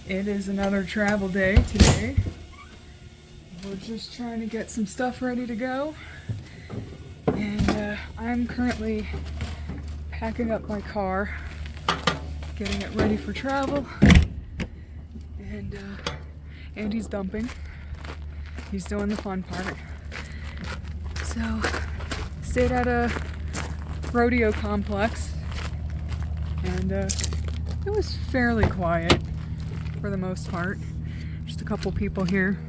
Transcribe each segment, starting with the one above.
It is another travel day today. We're just trying to get some stuff ready to go. And I'm currently packing up my car, getting it ready for travel. And Andy's dumping. He's doing the fun part. So, stayed at a rodeo complex, and it was fairly quiet for the most part. Just a couple people here.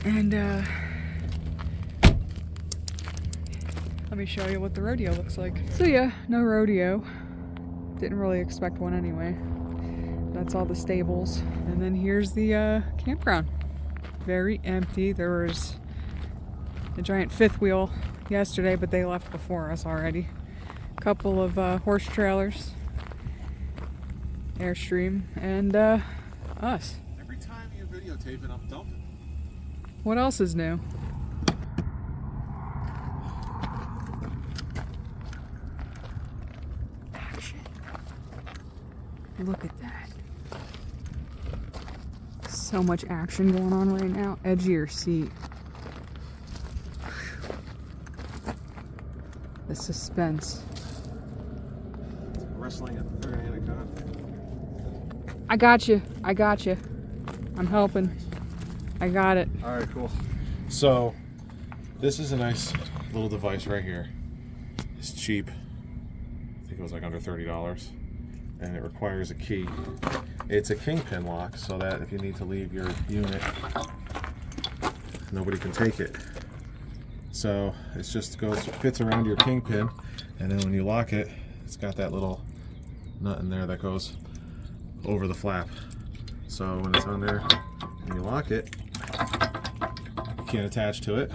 And let me show you what the rodeo looks like. So yeah, no rodeo. Didn't really expect one anyway. That's all the stables. And then here's the campground. Very empty. There was a giant fifth wheel yesterday, but they left before us already. A couple of horse trailers, Airstream, and us. Every time you videotape it, I'm dumping. What else is new? Action. Look at that. So much action going on right now. Edge of your seat. The suspense. Wrestling at the third anaconda. I got you. I got you. I'm helping. I got it. All right, cool. So, this is a nice little device right here. It's cheap. I think it was like under $30. And it requires a key. It's a kingpin lock, so that if you need to leave your unit, nobody can take it. So it just fits around your kingpin, and then when you lock it, it's got that little nut in there that goes over the flap. So when it's on there and you lock it, you can't attach to it.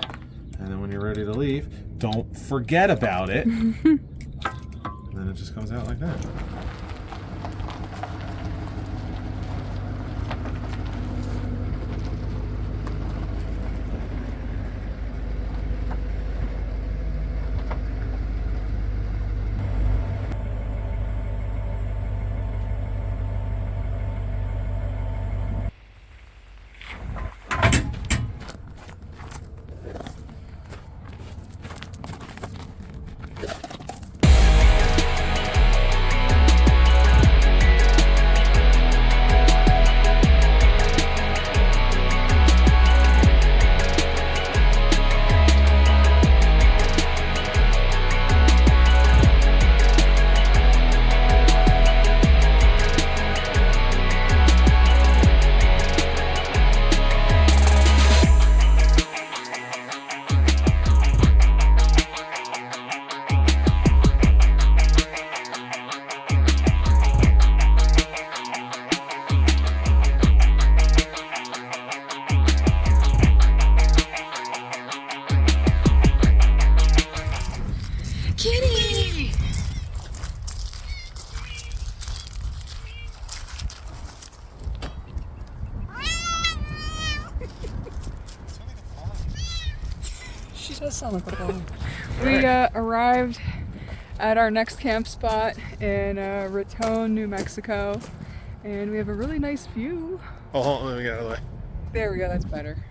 And then when you're ready to leave, don't forget about it. And then it just comes out like that. Kitty! She does sound like a dog. We arrived at our next camp spot in Raton, New Mexico, and we have a really nice view. Oh, hold on, let me get out of the way. There we go, that's better.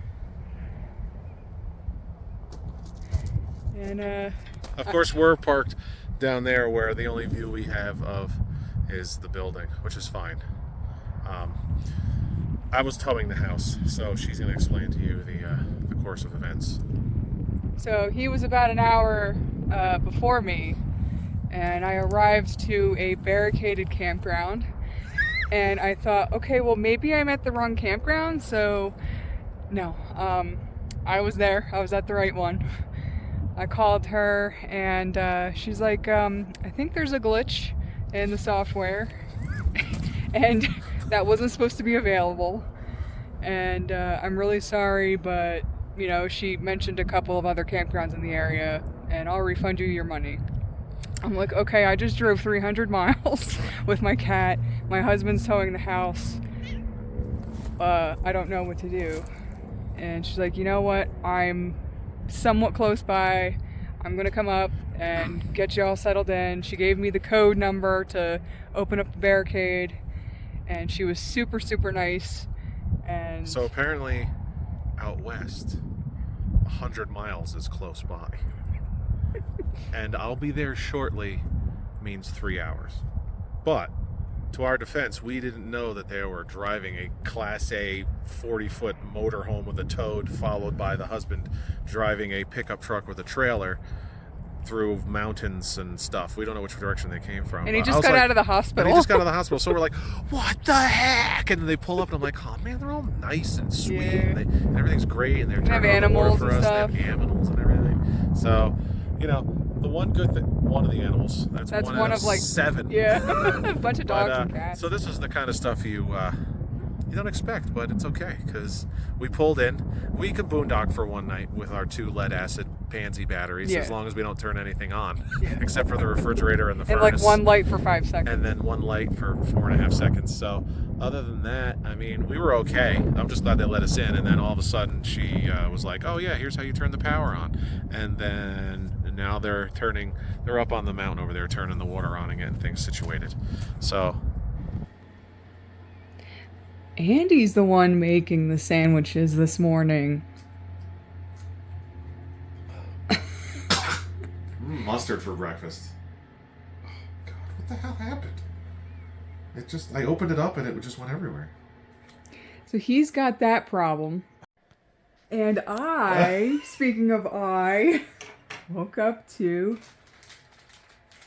And of course, we're parked down there where the only view we have of is the building, which is fine. I was towing the house, so she's going to explain to you the course of events. so he was about an hour before me, and I arrived to a barricaded campground, and I thought, okay, well maybe I'm at the wrong campground, so no, I was there, I was at the right one. I called her, and she's like, I think there's a glitch in the software, and that wasn't supposed to be available, and I'm really sorry, but you know, she mentioned a couple of other campgrounds in the area, and I'll refund you your money. I'm like, okay, I just drove 300 miles with my cat, my husband's towing the house, I don't know what to do. And she's like, you know what, I'm somewhat close by, I'm gonna come up and get you all settled in. She gave me the code number to open up the barricade, and she was super, super nice. And So apparently out west, 100 miles is close by. And I'll be there shortly means 3 hours. But to our defense, we didn't know that they were driving a Class A 40-foot motorhome with a toad, followed by the husband driving a pickup truck with a trailer through mountains and stuff. We don't know which direction they came from. And he just got out of the hospital. And he just got out of the hospital. So we're like, what the heck? And then they pull up and I'm like, oh man, they're all nice and sweet. Yeah. And everything's great. And they're They have turning on the water animals for and us. stuff. They have animals and everything. So, you know, the one good thing, one of the animals. That's one out of like 7. Yeah, a bunch of dogs and cats. So this is the kind of stuff you don't expect, but it's okay because we pulled in. We could boondock for one night with our 2 lead acid pansy batteries, as long as we don't turn anything on, except for the refrigerator and the furnace. And like 1 light for 5 seconds. And then 1 light for 4.5 seconds. So other than that, I mean, we were okay. I'm just glad they let us in. And then all of a sudden she was like, oh yeah, here's how you turn the power on. And then now they're up on the mountain over there turning the water on and getting things situated. So Andy's the one making the sandwiches this morning. Mustard for breakfast. Oh God, what the hell happened? I opened it up and it just went everywhere. So he's got that problem. And I, speaking of woke up to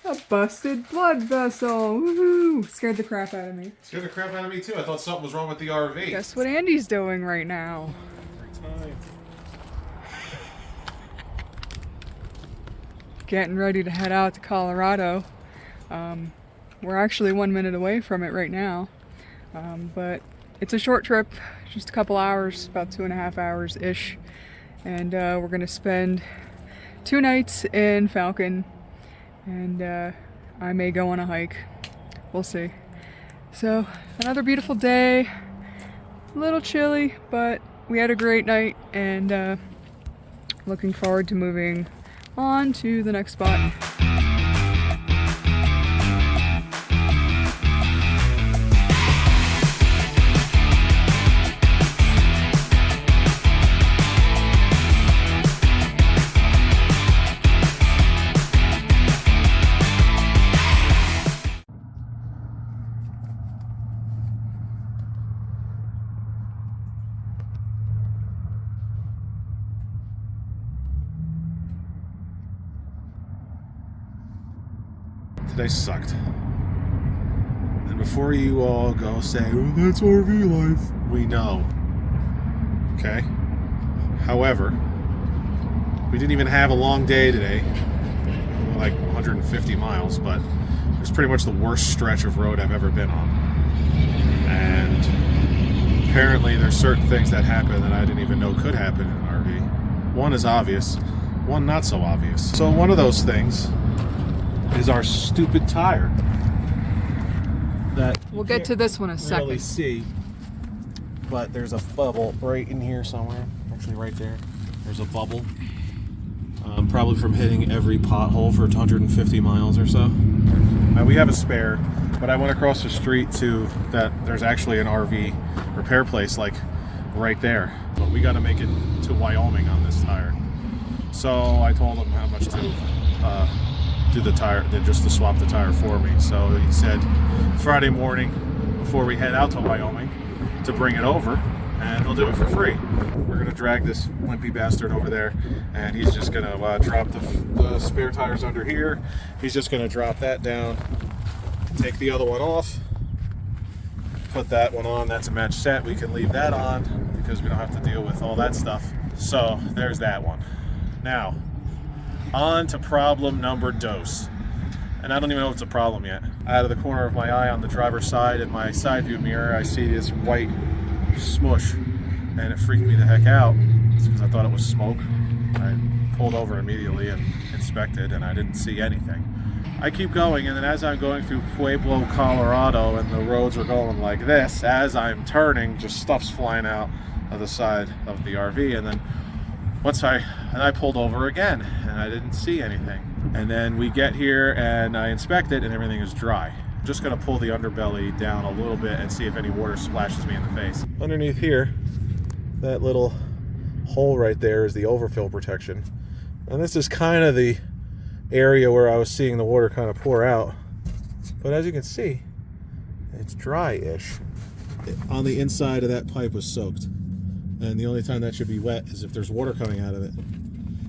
a busted blood vessel. Woohoo! Scared the crap out of me. Scared the crap out of me too. I thought something was wrong with the RV. Guess what Andy's doing right now? Getting ready to head out to Colorado. We're actually 1 minute away from it right now. But it's a short trip, just a couple hours, about 2.5 hours-ish. And we're gonna spend 2 nights in Falcon, and I may go on a hike. We'll see. So, another beautiful day. A little chilly, but we had a great night, and looking forward to moving on to the next spot. Today sucked. And before you all go say, oh, that's RV life, we know. Okay? However, we didn't even have a long day today. Like 150 miles, but it was pretty much the worst stretch of road I've ever been on. And apparently there's certain things that happen that I didn't even know could happen in an RV. One is obvious, one not so obvious. So one of those things is our stupid tire that We'll get to this one in a second. really see, but there's a bubble right in here somewhere. Actually, right there. There's a bubble. Probably from hitting every pothole for 150 miles or so. Now we have a spare, but I went across the street to that. There's actually an RV repair place like right there. But we got to make it to Wyoming on this tire. So I told him how much to do the tire, just to swap the tire for me. So he said Friday morning before we head out to Wyoming to bring it over, and he'll do it for free. We're gonna drag this limpy bastard over there, and he's just gonna drop the spare tires under here. He's just gonna drop that down, take the other one off, put that one on. That's a match set. We can leave that on because we don't have to deal with all that stuff. So there's that one. Now, on to problem number dos. And I don't even know if it's a problem yet. Out of the corner of my eye on the driver's side in my side view mirror, I see this white smush, and it freaked me the heck out because I thought it was smoke. I pulled over immediately and inspected, and I didn't see anything. I keep going, and then as I'm going through Pueblo, Colorado, and the roads are going like this, as I'm turning, just stuff's flying out of the side of the RV, and then I pulled over again, and I didn't see anything. And then we get here, and I inspect it, and everything is dry. I'm just going to pull the underbelly down a little bit and see if any water splashes me in the face. Underneath here, that little hole right there is the overfill protection. And this is kind of the area where I was seeing the water kind of pour out. But as you can see, it's dry-ish. On the inside of that pipe was soaked. And the only time that should be wet is if there's water coming out of it.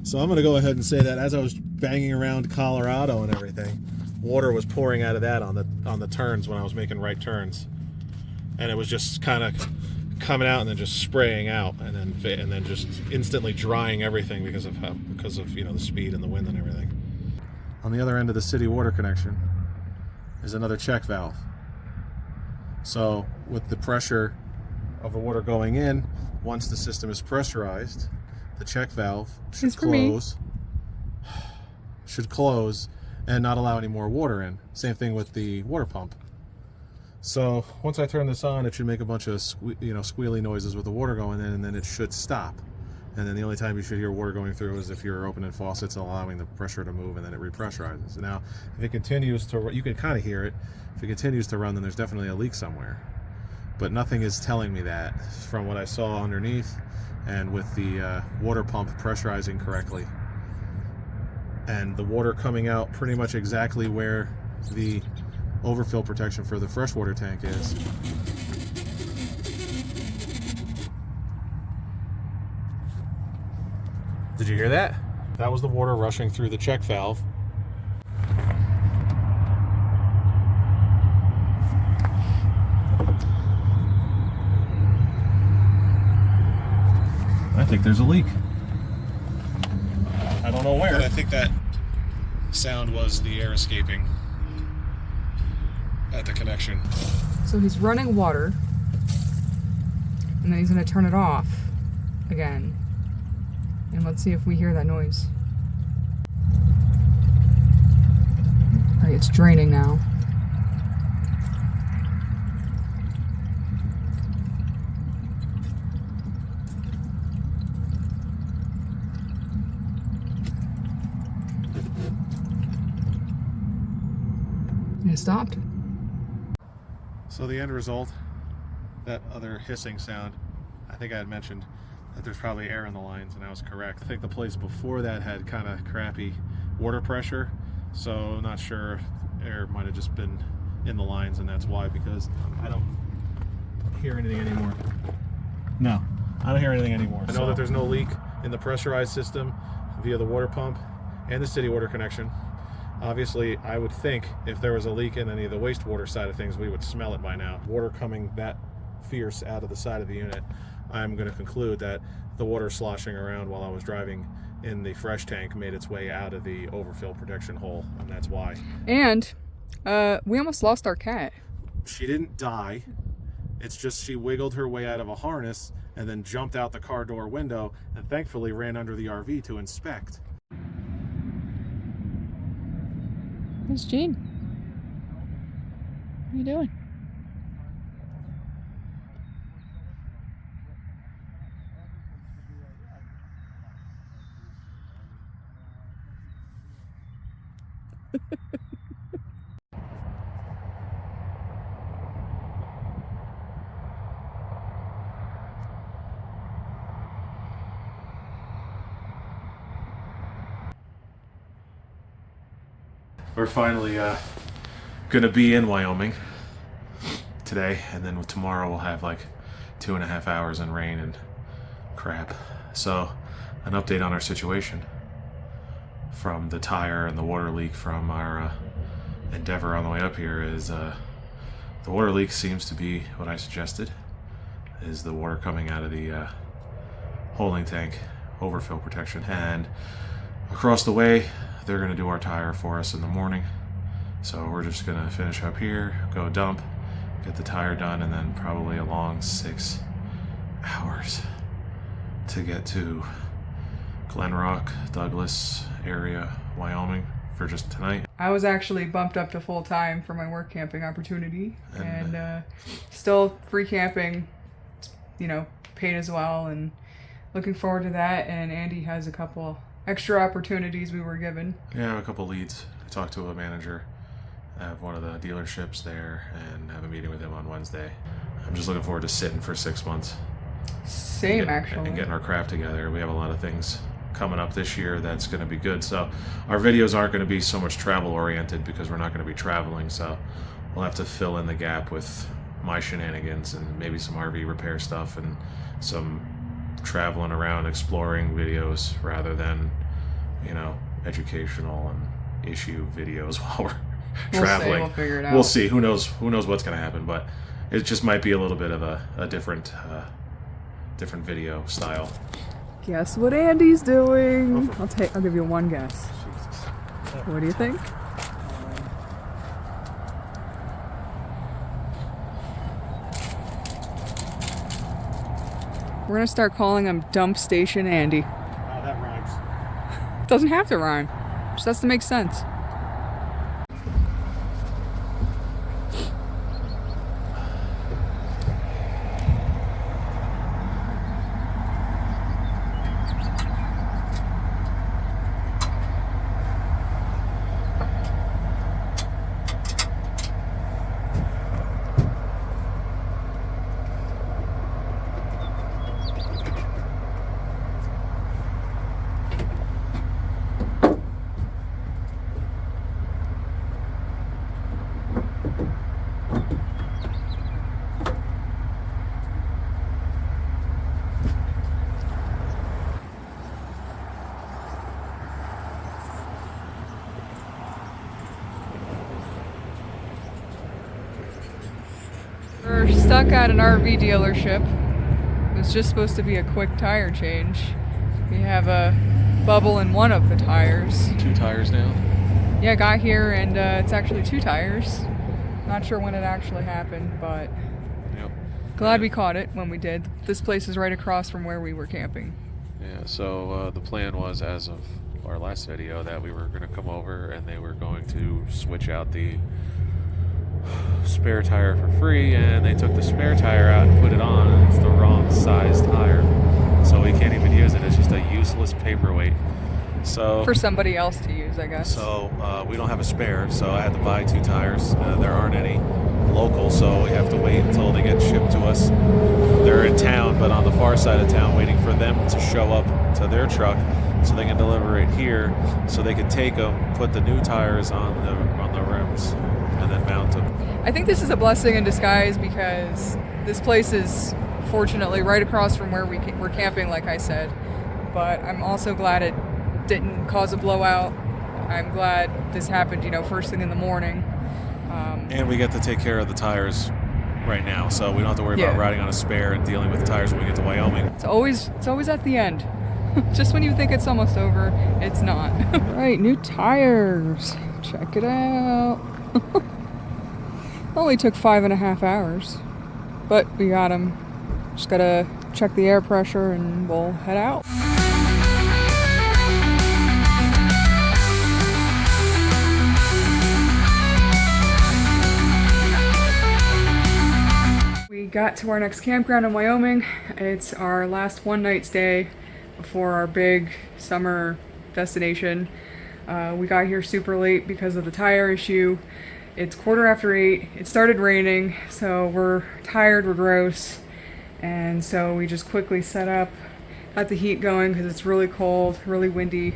So I'm going to go ahead and say that as I was banging around Colorado and everything, water was pouring out of that on the turns when I was making right turns. And it was just kind of coming out and then just spraying out and then just instantly drying everything because of the speed and the wind and everything. On the other end of the city water connection is another check valve. So with the pressure of the water going in, once the system is pressurized, the check valve should close and not allow any more water in. Same thing with the water pump. So once I turn this on, it should make a bunch of squealy noises with the water going in, and then it should stop. And then the only time you should hear water going through is if you're opening faucets and allowing the pressure to move, and then it repressurizes. Now, if it continues to, you can kind of hear it. If it continues to run, then there's definitely a leak somewhere. But nothing is telling me that from what I saw underneath and with the water pump pressurizing correctly. And the water coming out pretty much exactly where the overfill protection for the freshwater tank is. Did you hear that? That was the water rushing through the check valve. I think there's a leak. I don't know where. But I think that sound was the air escaping at the connection. So he's running water, and then he's going to turn it off again. And let's see if we hear that noise. All right, it's draining now. It stopped. So the end result, that other hissing sound, I think I had mentioned that there's probably air in the lines, and I was correct. I think the place before that had kind of crappy water pressure, so I'm not sure if air might have just been in the lines, and that's why, because I don't hear anything anymore. No, I don't hear anything anymore. I know that there's no leak in the pressurized system via the water pump and the city water connection. Obviously, I would think if there was a leak in any of the wastewater side of things, we would smell it by now. Water coming that fierce out of the side of the unit, I'm going to conclude that the water sloshing around while I was driving in the fresh tank made its way out of the overfill protection hole, and that's why. And we almost lost our cat. She didn't die. It's just she wiggled her way out of a harness and then jumped out the car door window and thankfully ran under the RV to inspect. There's Gene. What are you doing? We're finally gonna be in Wyoming today, and then tomorrow we'll have like 2.5 hours in rain and crap. So an update on our situation from the tire and the water leak from our endeavor on the way up here is the water leak seems to be what I suggested, is the water coming out of the holding tank overfill protection. And across the way they're going to do our tire for us in the morning, so we're just going to finish up here, go dump, get the tire done, and then probably a long 6 hours to get to Glen Rock, Douglas area, Wyoming for just tonight. I was actually bumped up to full time for my work camping opportunity, and still free camping, paid as well, and looking forward to that. And Andy has a couple extra opportunities we were given. Yeah, I have a couple leads. I talked to a manager have one of the dealerships there and have a meeting with him on Wednesday. I'm just looking forward to sitting for 6 months. Same, actually. And getting our crap together. We have a lot of things coming up this year that's going to be good. So our videos aren't going to be so much travel oriented because we're not going to be traveling. So we'll have to fill in the gap with my shenanigans and maybe some RV repair stuff and some traveling around exploring videos rather than, you know, educational and issue videos while we're traveling. We'll figure it out. We'll see. Who knows what's going to happen, but it just might be a little bit of a different video style. Guess what Andy's doing? I'll give you one guess. Jesus. What do you think? We're gonna start calling him Dump Station Andy. That rhymes. Doesn't have to rhyme. Just has to make sense. We're stuck at an RV dealership. It was just supposed to be a quick tire change. We have a bubble in one of the tires. 2 tires now? Yeah, got here and it's actually 2 tires. Not sure when it actually happened, but Yep. glad we caught it when we did. This place is right across from where we were camping. Yeah, so the plan was, as of our last video, that we were going to come over and they were going to switch out the spare tire for free, and they took the spare tire out and put it on, and it's the wrong size tire, so we can't even use it. It's just a useless paperweight. So For somebody else to use, I guess. So we don't have a spare, so I had to buy 2 tires. There aren't any local, so we have to wait until they get shipped to us. They're in town, but on the far side of town, waiting for them to show up to their truck so they can deliver it here, so they can take them, put the new tires on the rims, and then mount them. I think this is a blessing in disguise because this place is fortunately right across from where we're camping, like I said. But I'm also glad it didn't cause a blowout. I'm glad this happened, first thing in the morning. And we get to take care of the tires right now, so we don't have to worry about riding on a spare and dealing with the tires when we get to Wyoming. It's always at the end. Just when you think it's almost over, it's not. Right, new tires. Check it out. Only took 5.5 hours, but we got them. Just gotta check the air pressure and we'll head out. We got to our next campground in Wyoming. It's our last one-night stay before our big summer destination. We got here super late because of the tire issue. It's 8:15. It started raining, so we're tired, we're gross, and so we just quickly set up, got the heat going because it's really cold, really windy.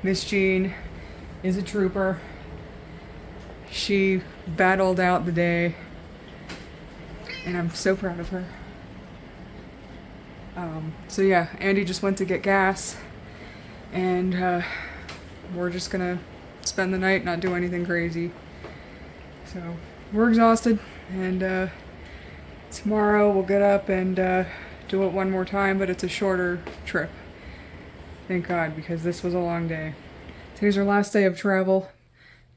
Miss Jean is a trooper. She battled out the day, and I'm so proud of her. So yeah, Andy just went to get gas, and we're just gonna spend the night, not do anything crazy. So we're exhausted, and tomorrow we'll get up and do it one more time, but it's a shorter trip. Thank God, because this was a long day. Today's our last day of travel.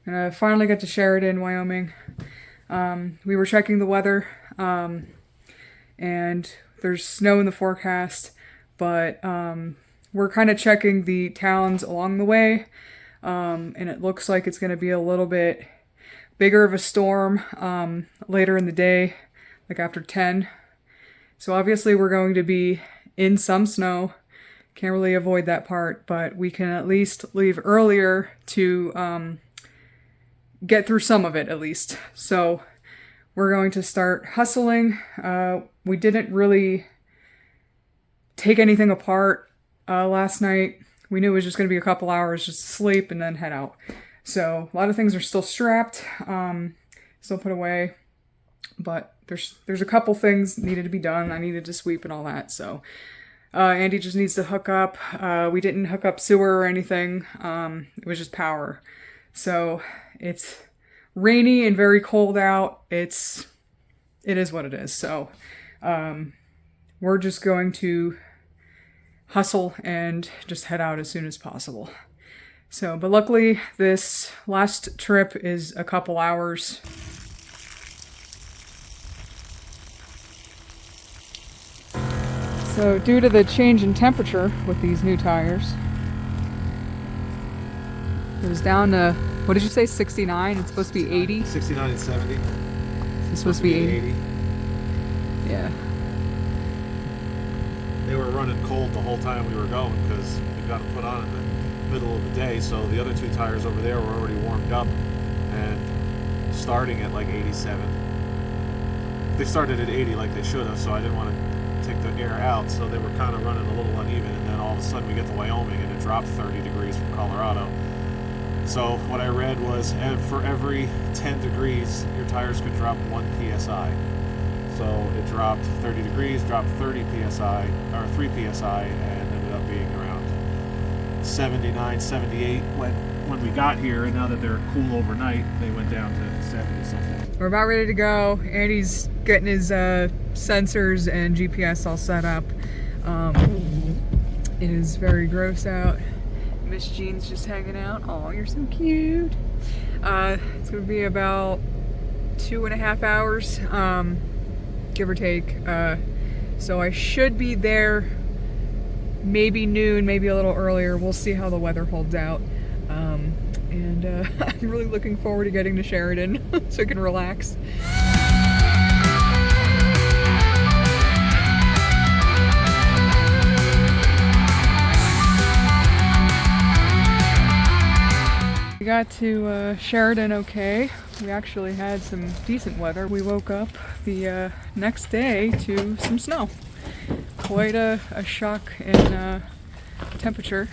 Gonna finally get to Sheridan, Wyoming. We were checking the weather, and there's snow in the forecast, but we're kind of checking the towns along the way. And it looks like it's going to be a little bit bigger of a storm later in the day, like after 10. So obviously we're going to be in some snow. Can't really avoid that part, but we can at least leave earlier to get through some of it at least. So we're going to start hustling. We didn't really take anything apart last night. We knew it was just going to be a couple hours just to sleep and then head out. So a lot of things are still strapped, still put away, but there's a couple things needed to be done. I needed to sweep and all that. So Andy just needs to hook up. We didn't hook up sewer or anything. It was just power. So it's rainy and very cold out. It is what it is. So we're just going to hustle and just head out as soon as possible. So, but luckily this last trip is a couple hours. So due to the change in temperature with these new tires, it was down to, what did you say, 69? It's supposed to be 80? 69 and 70. It's supposed to be 80. Yeah. They were running cold the whole time we were going because we got them put on in the middle of the day, so the other 2 tires over there were already warmed up and starting at like 87. They started at 80 like they should have, so I didn't want to take the air out, so they were kind of running a little uneven, and then all of a sudden we get to Wyoming and it dropped 30 degrees from Colorado. So what I read was for every 10 degrees your tires could drop 1 psi. So it dropped 30 degrees, dropped 30 psi, or 3 psi, and ended up being around 79, 78 when we got here, and now that they're cool overnight, they went down to 70 something. We're about ready to go. Andy's getting his sensors and GPS all set up. It is very gross out. Miss Jean's just hanging out. Oh, you're so cute. It's gonna be about 2.5 hours, give or take. So I should be there maybe noon, maybe a little earlier. We'll see how the weather holds out. And I'm really looking forward to getting to Sheridan so I can relax. We got to Sheridan okay. We actually had some decent weather. We woke up the next day to some snow. Quite a shock in temperature.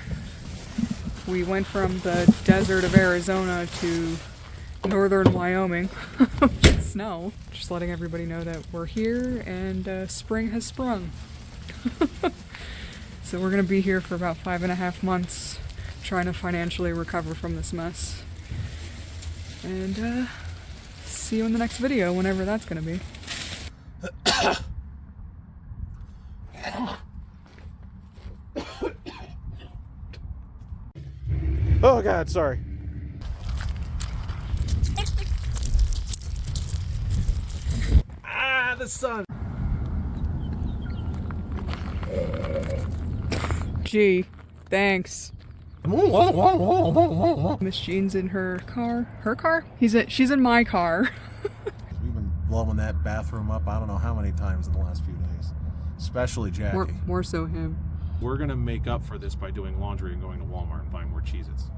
We went from the desert of Arizona to northern Wyoming with snow. Just letting everybody know that we're here and spring has sprung. So we're gonna be here for about 5.5 months, trying to financially recover from this mess. And see you in the next video, whenever that's gonna be. Oh God, sorry. The sun. Gee, thanks. Miss Jean's in her car. Her car? She's in my car. We've been blowing that bathroom up I don't know how many times in the last few days. Especially Jackie. More so him. We're gonna make up for this by doing laundry and going to Walmart and buying more Cheez-Its.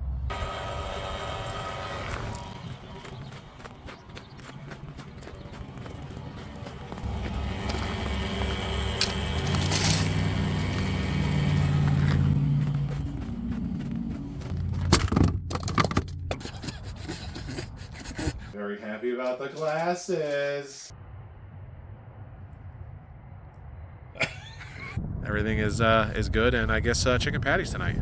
Very happy about the glasses. Everything is good, and I guess chicken patties tonight.